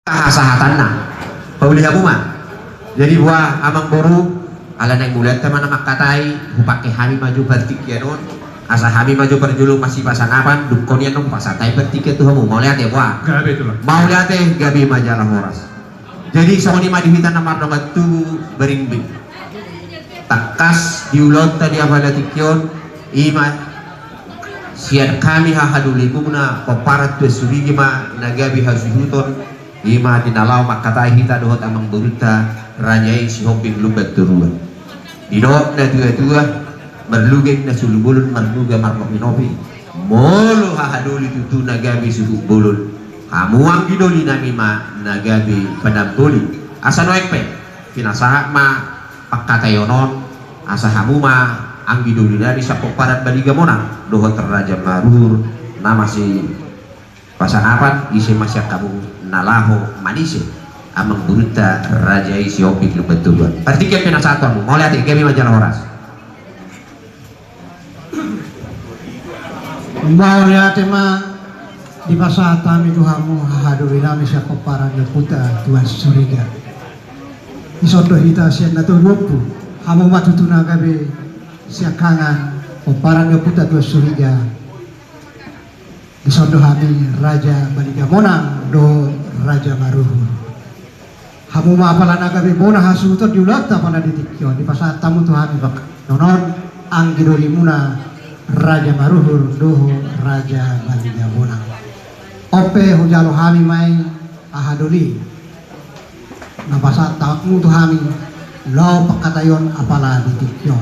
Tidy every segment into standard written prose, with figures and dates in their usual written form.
Kahasahatanna pauli mah jadi buah amang boru ala naik mulat teman amak katai hupake hami maju bertik ya non asa hami maju berjulung masih pasangapan dukonian nong pasatai bertik itu hamu mau lihat ya buah gabe itu lah mau lihat gabi majalah horas jadi soni madi hitan namar nomor tu berimbing takas diulot tadi apa latikion iman sian kami hahaduli kumna paparat tu surigi ma nagabi hasuhuton ima dinalau makatai hita dohot amang berita ranyai si hoping lubat turuan didok na dua merlugeng na sulubulun merluga marmok minopi molo hahaduli tutu nagabi suhu bulun kamuang gidoli nami ma nagabi panabuli asa noekpe pinasaha ma pakatayonon asa hamu ma ang gidoli nami sa paparat baliga monang dohot raja marur nama si pasangapan isi masya kamu nalaho manisi amang berita raja isi opik lubetulan artikel penasatuan mau lihat kami majalah horas mau lihat mah di pasatan itu hamu hahaduri nami siapa para puta tuan suriga isodo hita sian nato lupu hamu matutuna gabe siakangan peparan puta tuan suriga isodo hami raja baliga monang do raja maruhur hamu ma apalan agabe bona hasu to diulata pada ditikyo di pasat tamu tu hami bak nonon anggidori muna raja maruhur doho raja baliga monang ope hujalo hami mai ahadoli na pasat tamu tu hami lo pakatayon apala ditikyo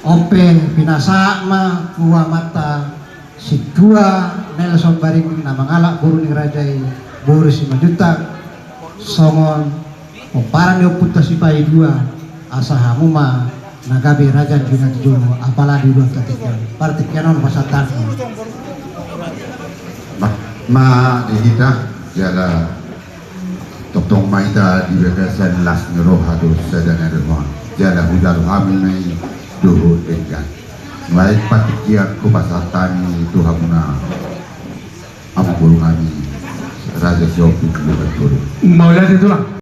ope pinasa ma kuwa mata si dua Nelson Baring na mangalak guru ni rajai Boris 5 juta songon paran yo puta si pai dua asa hamuma nagabe raja juna juno apala di dua ketika partikianon pasatan ma dihita jala tong maida di bekasan las ngeroh hado sadana remon jala hudal kami nai doho enggan baik patikian ku pasatan itu hamuna amu guru kami raja Siopi betul mau lihat itu lah